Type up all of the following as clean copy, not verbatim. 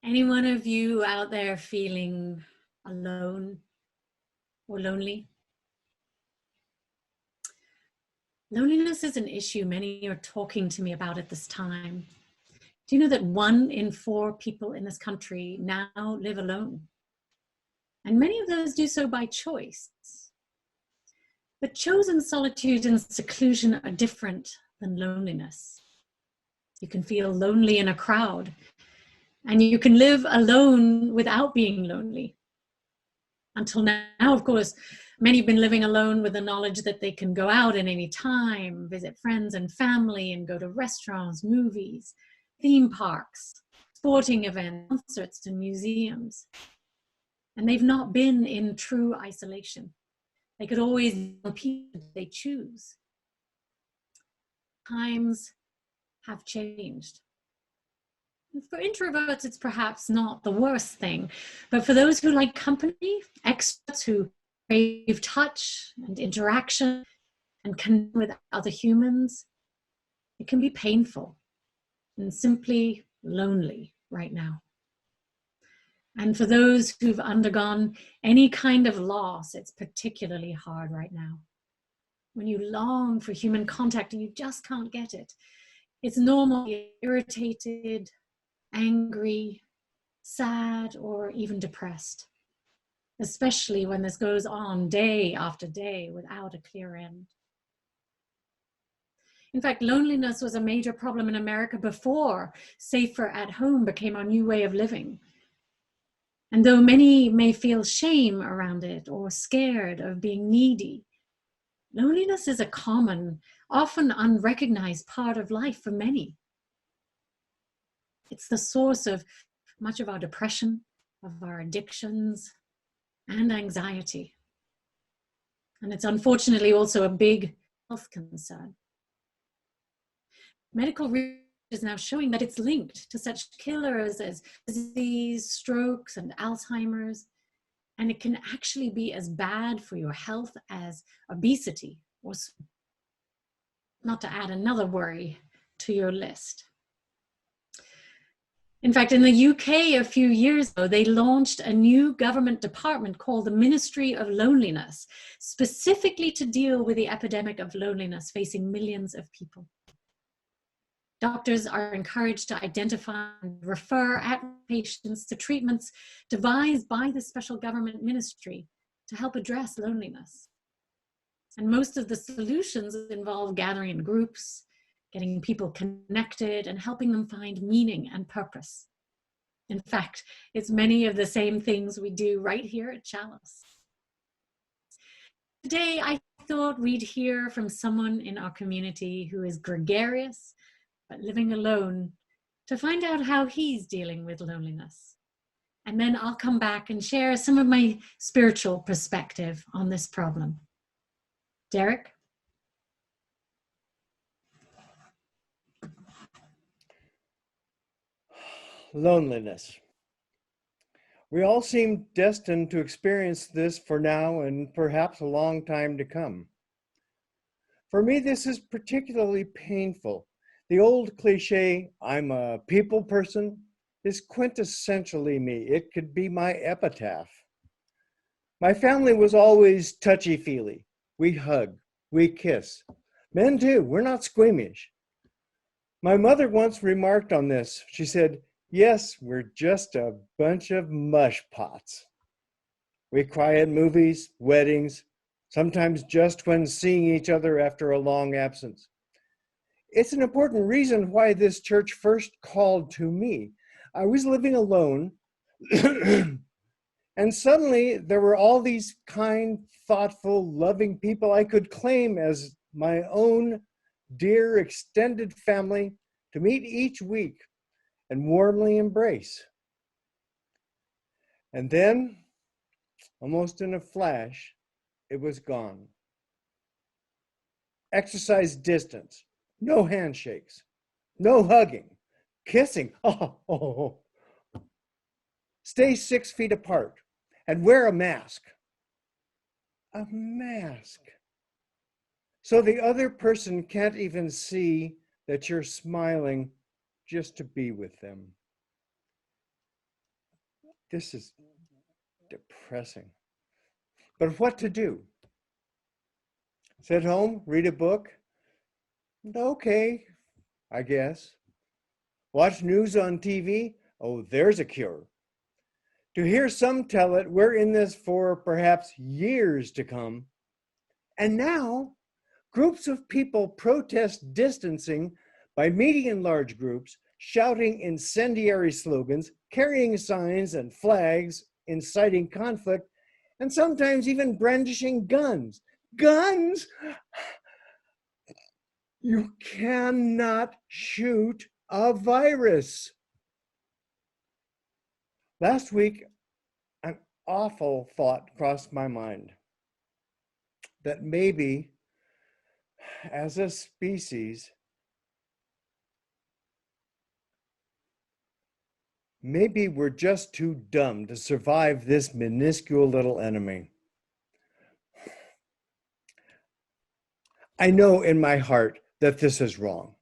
Any one of you out there feeling alone or lonely? Loneliness is an issue many are talking to me about at this time. Do you know that 1 in 4 people in this country now live alone? And many of those do so by choice. But chosen solitude and seclusion are different than loneliness. You can feel lonely in a crowd, and you can live alone without being lonely. Until now, of course, many have been living alone with the knowledge that they can go out at any time, visit friends and family, and go to restaurants, movies, theme parks, sporting events, concerts, and museums. And they've not been in true isolation. They could always be people they choose. Times have changed. For introverts, it's perhaps not the worst thing, but for those who like company, extroverts who crave touch and interaction and connect with other humans, it can be painful and simply lonely right now. And for those who've undergone any kind of loss, it's particularly hard right now. When you long for human contact and you just can't get it, it's normal to be irritated, angry, sad, or even depressed, especially when this goes on day after day without a clear end. In fact, loneliness was a major problem in America before safer at home became our new way of living. And though many may feel shame around it or scared of being needy, loneliness is a common, often unrecognized part of life for many. It's the source of much of our depression, of our addictions, and anxiety. And it's unfortunately also a big health concern. Medical research is now showing that it's linked to such killers as disease, strokes, and Alzheimer's. And it can actually be as bad for your health as obesity, or not to add another worry to your list. In fact, in the UK a few years ago, they launched a new government department called the Ministry of Loneliness, specifically to deal with the epidemic of loneliness facing millions of people. Doctors are encouraged to identify and refer patients to treatments devised by the special government ministry to help address loneliness. And most of the solutions involve gathering in groups, getting people connected, and helping them find meaning and purpose. In fact, it's many of the same things we do right here at Chalice. Today, I thought we'd hear from someone in our community who is gregarious, but living alone, to find out how he's dealing with loneliness. And then I'll come back and share some of my spiritual perspective on this problem. Derek? Loneliness. We all seem destined to experience this for now and perhaps a long time to come. For me, this is particularly painful. The old cliche, I'm a people person, is quintessentially me. It could be my epitaph. My family was always touchy-feely. We hug, we kiss. Men too, we're not squeamish. My mother once remarked on this. She said, "Yes, we're just a bunch of mush pots. We cry at movies, weddings, sometimes just when seeing each other after a long absence." It's an important reason why this church first called to me. I was living alone, and suddenly there were all these kind, thoughtful, loving people I could claim as my own dear extended family to meet each week and warmly embrace. And then, almost in a flash, it was gone. Exercise distance, no handshakes, no hugging, kissing. Oh. Stay 6 feet apart and wear a mask. A mask. So the other person can't even see that you're smiling just to be with them. This is depressing. But what to do? Sit home, read a book? Okay, I guess. Watch news on TV? Oh, there's a cure. To hear some tell it, we're in this for perhaps years to come. And now, groups of people protest distancing by meeting in large groups, shouting incendiary slogans, carrying signs and flags, inciting conflict, and sometimes even brandishing guns. Guns? You cannot shoot a virus. Last week, an awful thought crossed my mind that maybe, as a species, maybe we're just too dumb to survive this minuscule little enemy. I know in my heart that this is wrong,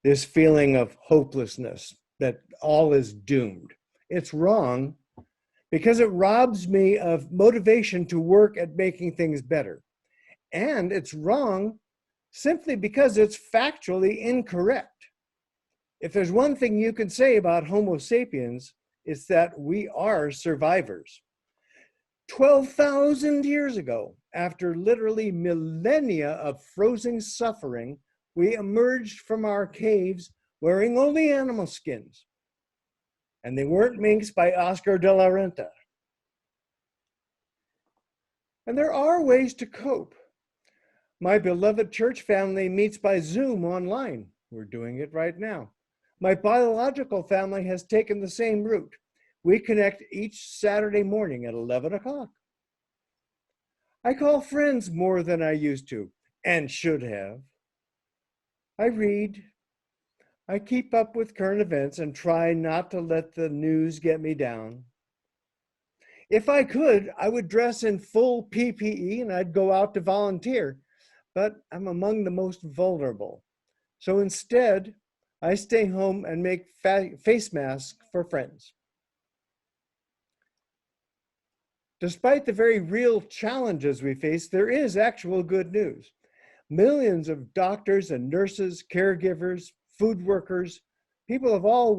this feeling of hopelessness, that all is doomed. It's wrong because it robs me of motivation to work at making things better. And it's wrong simply because it's factually incorrect. If there's one thing you can say about Homo sapiens, it's that we are survivors. 12,000 years ago, after literally millennia of frozen suffering, we emerged from our caves wearing only animal skins. And they weren't minks by Oscar de la Renta. And there are ways to cope. My beloved church family meets by Zoom online. We're doing it right now. My biological family has taken the same route. We connect each Saturday morning at 11 o'clock. I call friends more than I used to, and should have. I read. I keep up with current events and try not to let the news get me down. If I could, I would dress in full PPE and I'd go out to volunteer, but I'm among the most vulnerable. So instead, I stay home and make face masks for friends. Despite the very real challenges we face, there is actual good news. Millions of doctors and nurses, caregivers, food workers, people of all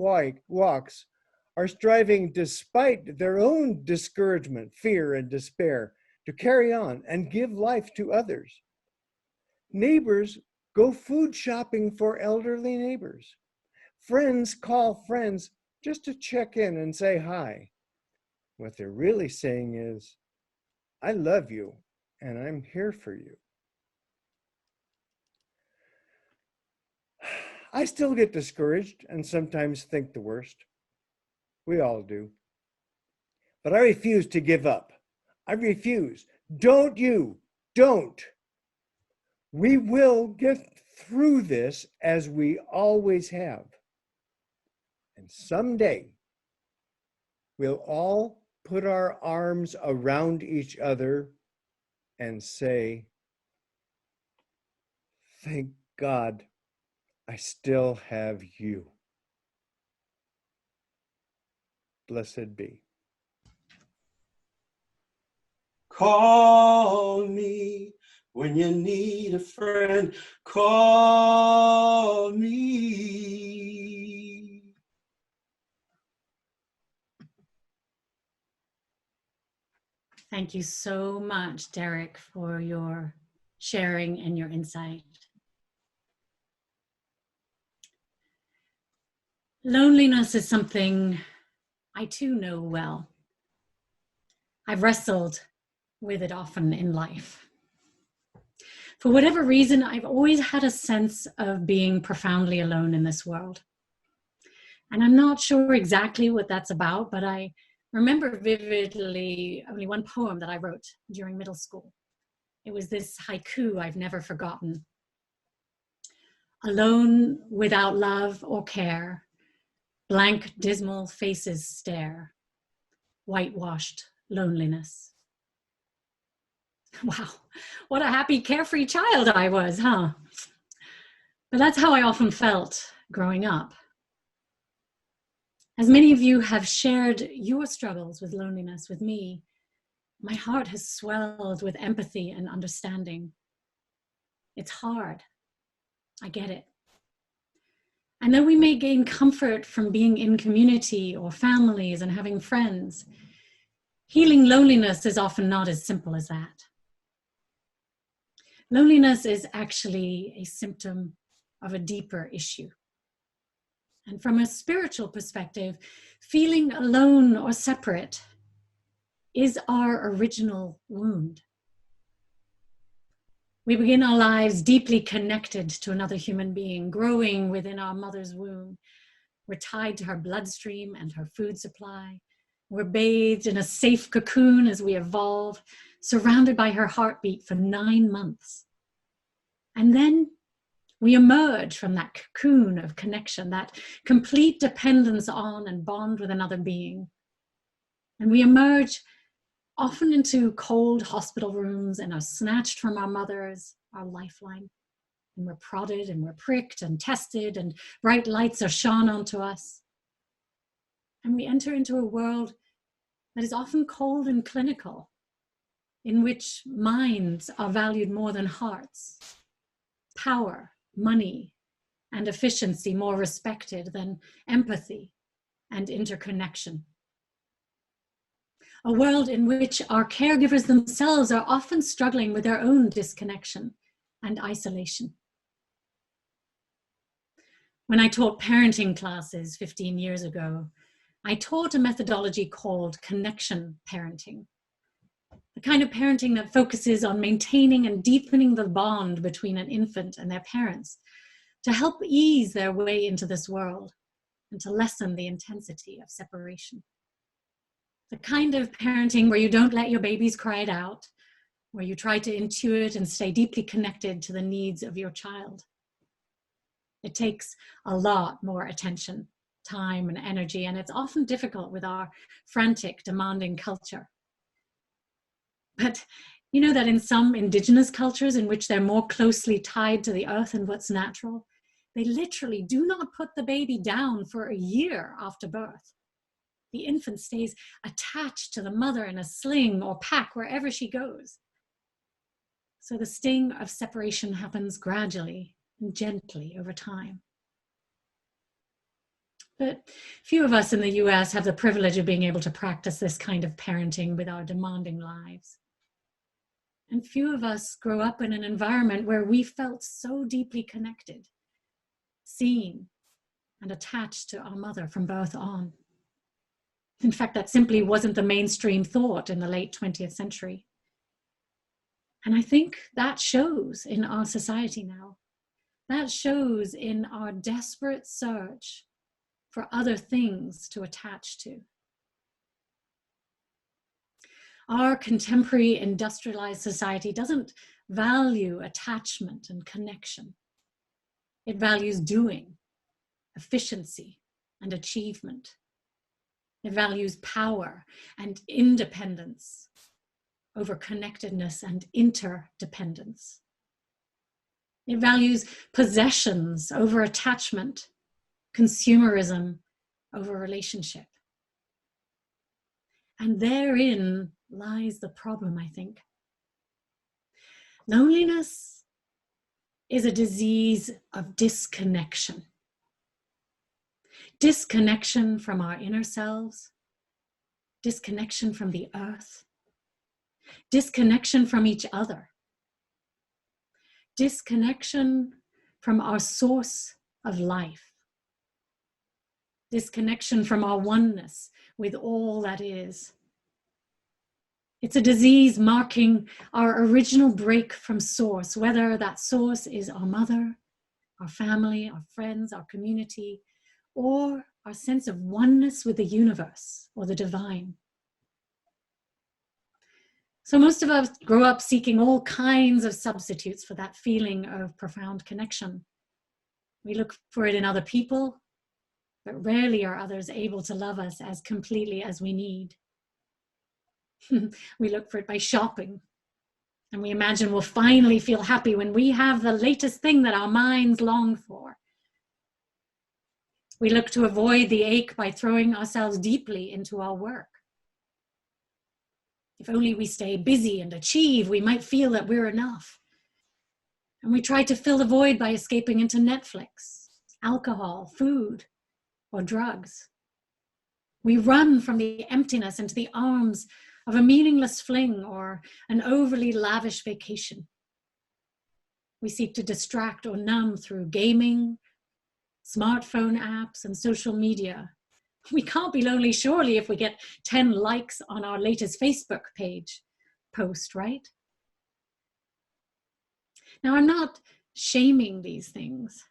walks are striving despite their own discouragement, fear, and despair to carry on and give life to others. Neighbors go food shopping for elderly neighbors. Friends call friends just to check in and say hi. What they're really saying is, I love you and I'm here for you. I still get discouraged and sometimes think the worst. We all do. But I refuse to give up. I refuse. Don't you? Don't. We will get through this as we always have. And someday, we'll all put our arms around each other and say, thank God I still have you. Blessed be. Call me when you need a friend. Call me. Thank you so much, Derek, for your sharing and your insight. Loneliness is something I too know well. I've wrestled with it often in life. For whatever reason, I've always had a sense of being profoundly alone in this world. And I'm not sure exactly what that's about, but I remember vividly only one poem that I wrote during middle school. It was this haiku I've never forgotten. Alone without love or care, blank dismal faces stare, whitewashed loneliness. Wow, what a happy, carefree child I was, huh? But that's how I often felt growing up. As many of you have shared your struggles with loneliness with me, my heart has swelled with empathy and understanding. It's hard. I get it. And though we may gain comfort from being in community or families and having friends, healing loneliness is often not as simple as that. Loneliness is actually a symptom of a deeper issue. And from a spiritual perspective, feeling alone or separate is our original wound. We begin our lives deeply connected to another human being, growing within our mother's womb. We're tied to her bloodstream and her food supply. We're bathed in a safe cocoon as we evolve, surrounded by her heartbeat for 9 months. And then we emerge from that cocoon of connection, that complete dependence on and bond with another being. And we emerge often into cold hospital rooms and are snatched from our mothers, our lifeline. And we're prodded and we're pricked and tested and bright lights are shone onto us. And we enter into a world that is often cold and clinical, in which minds are valued more than hearts, power, money, and efficiency more respected than empathy and interconnection. A world in which our caregivers themselves are often struggling with their own disconnection and isolation. When I taught parenting classes 15 years ago, I taught a methodology called connection parenting. The kind of parenting that focuses on maintaining and deepening the bond between an infant and their parents to help ease their way into this world and to lessen the intensity of separation. The kind of parenting where you don't let your babies cry it out, where you try to intuit and stay deeply connected to the needs of your child. It takes a lot more attention, time, and energy, and it's often difficult with our frantic, demanding culture. But you know that in some indigenous cultures in which they're more closely tied to the earth and what's natural, they literally do not put the baby down for a year after birth. The infant stays attached to the mother in a sling or pack wherever she goes. So the sting of separation happens gradually and gently over time. But few of us in the US have the privilege of being able to practice this kind of parenting with our demanding lives. And few of us grow up in an environment where we felt so deeply connected, seen, and attached to our mother from birth on. In fact, that simply wasn't the mainstream thought in the late 20th century. And I think that shows in our society now. That shows in our desperate search for other things to attach to. Our contemporary industrialized society doesn't value attachment and connection. It values doing, efficiency, and achievement. It values power and independence over connectedness and interdependence. It values possessions over attachment, consumerism over relationship. And therein lies the problem, I think. Loneliness is a disease of disconnection. Disconnection from our inner selves, disconnection from the earth, disconnection from each other, disconnection from our source of life, disconnection from our oneness with all that is. It's a disease marking our original break from source, whether that source is our mother, our family, our friends, our community, or our sense of oneness with the universe or the divine. So most of us grow up seeking all kinds of substitutes for that feeling of profound connection. We look for it in other people, but rarely are others able to love us as completely as we need. We look for it by shopping, and we imagine we'll finally feel happy when we have the latest thing that our minds long for. We look to avoid the ache by throwing ourselves deeply into our work. If only we stay busy and achieve, we might feel that we're enough. And we try to fill the void by escaping into Netflix, alcohol, food, or drugs. We run from the emptiness into the arms of a meaningless fling or an overly lavish vacation. We seek to distract or numb through gaming, smartphone apps, and social media. We can't be lonely, surely, if we get 10 likes on our latest Facebook page post, right? Now, I'm not shaming these things.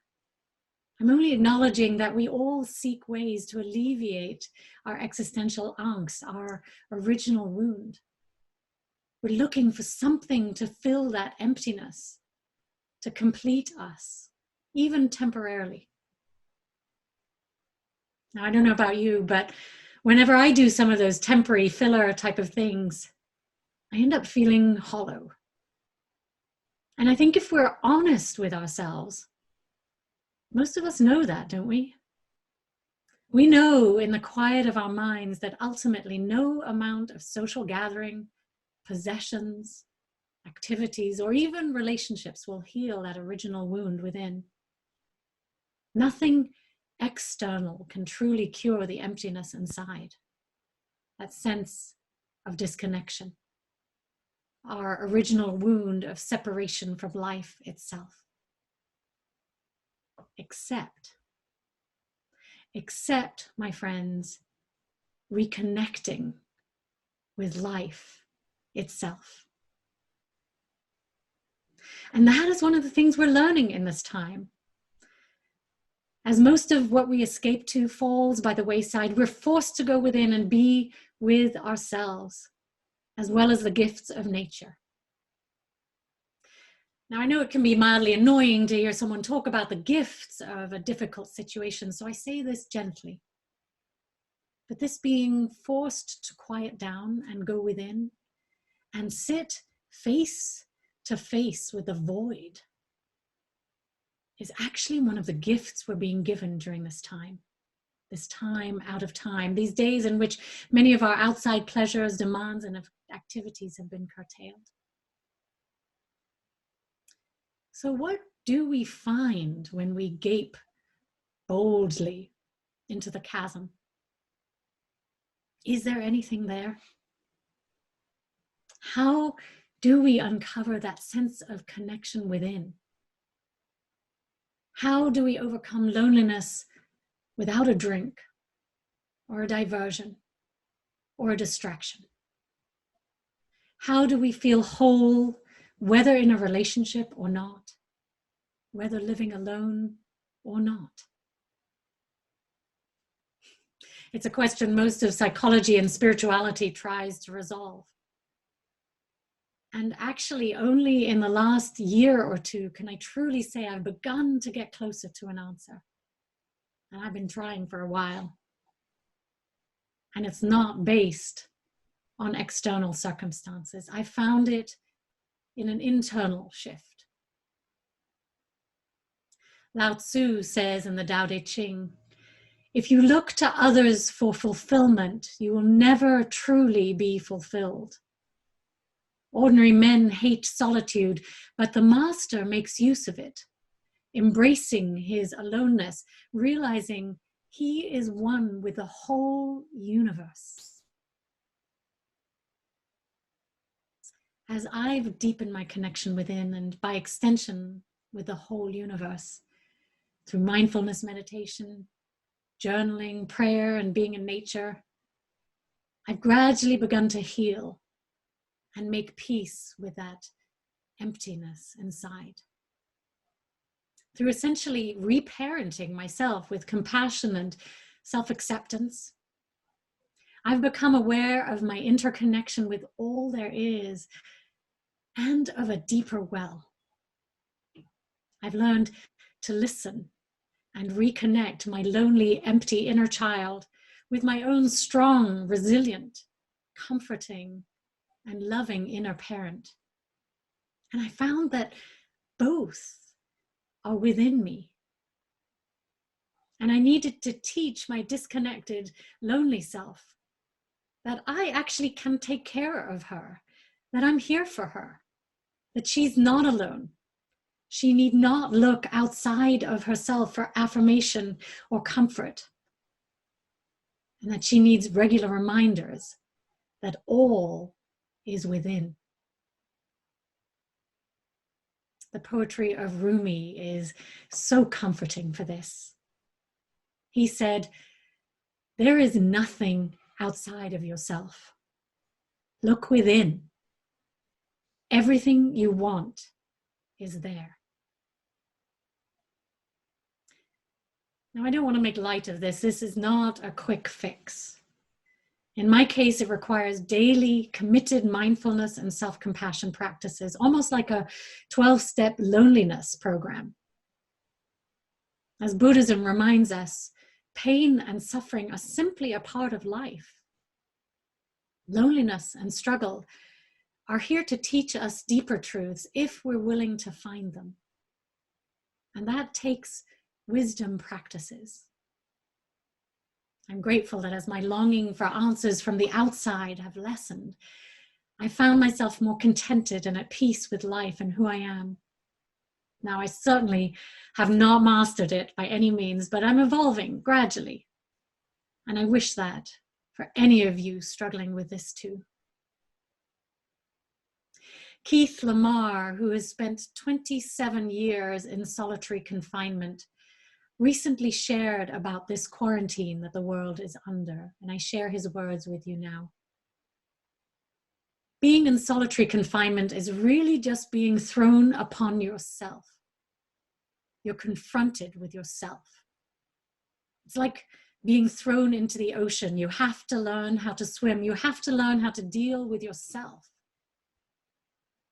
I'm only acknowledging that we all seek ways to alleviate our existential angst, our original wound. We're looking for something to fill that emptiness, to complete us, even temporarily. Now, I don't know about you, but whenever I do some of those temporary filler type of things, I end up feeling hollow. And I think if we're honest with ourselves, most of us know that, don't we? We know in the quiet of our minds that ultimately no amount of social gathering, possessions, activities, or even relationships will heal that original wound within. Nothing external can truly cure the emptiness inside, that sense of disconnection, our original wound of separation from life itself. Except, my friends, reconnecting with life itself. And that is one of the things we're learning in this time. As most of what we escape to falls by the wayside, we're forced to go within and be with ourselves, as well as the gifts of nature. Now, I know it can be mildly annoying to hear someone talk about the gifts of a difficult situation, so I say this gently. But this being forced to quiet down and go within and sit face to face with the void is actually one of the gifts we're being given during this time out of time, these days in which many of our outside pleasures, demands, and activities have been curtailed. So what do we find when we gape boldly into the chasm? Is there anything there? How do we uncover that sense of connection within? How do we overcome loneliness without a drink or a diversion or a distraction? How do we feel whole, whether in a relationship or not, whether living alone or not? It's a question most of psychology and spirituality tries to resolve. And actually, only in the last year or two can I truly say I've begun to get closer to an answer. And I've been trying for a while. And it's not based on external circumstances. I found it in an internal shift. Lao Tzu says in the Tao Te Ching, if you look to others for fulfillment, you will never truly be fulfilled. Ordinary men hate solitude, but the master makes use of it, embracing his aloneness, realizing he is one with the whole universe. As I've deepened my connection within, and by extension with the whole universe, through mindfulness meditation, journaling, prayer, and being in nature, I've gradually begun to heal and make peace with that emptiness inside. Through essentially reparenting myself with compassion and self-acceptance, I've become aware of my interconnection with all there is and of a deeper well. I've learned to listen and reconnect my lonely, empty inner child with my own strong, resilient, comforting, and loving inner parent. And I found that both are within me. And I needed to teach my disconnected, lonely self that I actually can take care of her, that I'm here for her, that she's not alone. She need not look outside of herself for affirmation or comfort, and that she needs regular reminders that all is within. The poetry of Rumi is so comforting for this. He said, "There is nothing outside of yourself. Look within. Everything you want is there." Now, I don't want to make light of this. This is not a quick fix. In my case, it requires daily committed mindfulness and self-compassion practices, almost like a 12-step loneliness program. As Buddhism reminds us, pain and suffering are simply a part of life. Loneliness and struggle are here to teach us deeper truths if we're willing to find them. And that takes wisdom practices. I'm grateful that as my longing for answers from the outside have lessened, I found myself more contented and at peace with life and who I am. Now, I certainly have not mastered it by any means, but I'm evolving gradually. And I wish that for any of you struggling with this too. Keith Lamar, who has spent 27 years in solitary confinement, recently shared about this quarantine that the world is under, and I share his words with you now. Being in solitary confinement is really just being thrown upon yourself. You're confronted with yourself. It's like being thrown into the ocean. You have to learn how to swim. You have to learn how to deal with yourself.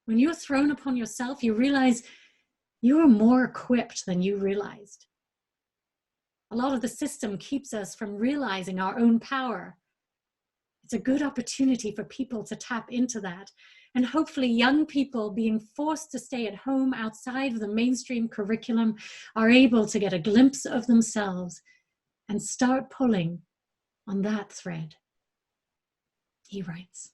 When you're thrown upon yourself, you realize you are more equipped than you realized. A lot of the system keeps us from realizing our own power. It's a good opportunity for people to tap into that. And hopefully young people being forced to stay at home outside of the mainstream curriculum are able to get a glimpse of themselves and start pulling on that thread. He writes,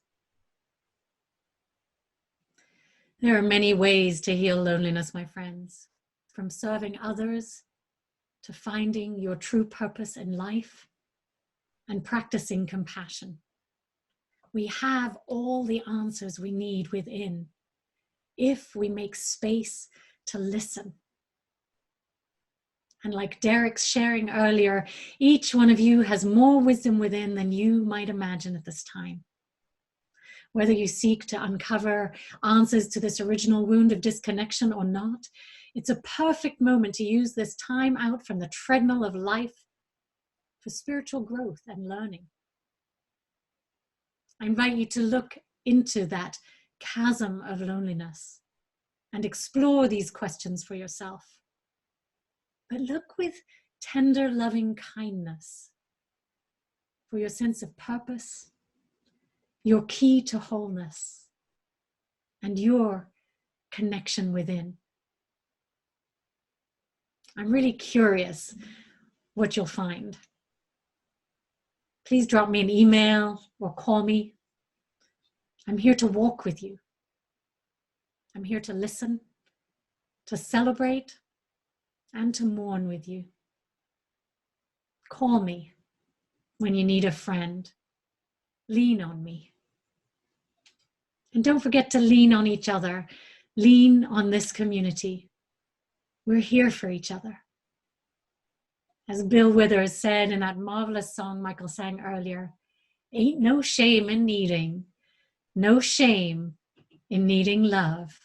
"There are many ways to heal loneliness, my friends, from serving others to finding your true purpose in life and practicing compassion. We have all the answers we need within if we make space to listen. And like Derek's sharing earlier, each one of you has more wisdom within than you might imagine at this time. Whether you seek to uncover answers to this original wound of disconnection or not, it's a perfect moment to use this time out from the treadmill of life for spiritual growth and learning. I invite you to look into that chasm of loneliness and explore these questions for yourself. But look with tender, loving kindness for your sense of purpose, your key to wholeness, and your connection within. I'm really curious what you'll find. Please drop me an email or call me. I'm here to walk with you. I'm here to listen, to celebrate, and to mourn with you. Call me when you need a friend. Lean on me. And don't forget to lean on each other. Lean on this community. We're here for each other. As Bill Withers said in that marvelous song Michael sang earlier, ain't no shame in needing, no shame in needing love.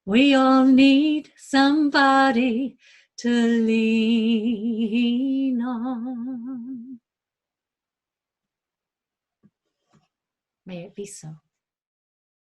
We all need somebody to lean on. May it be so.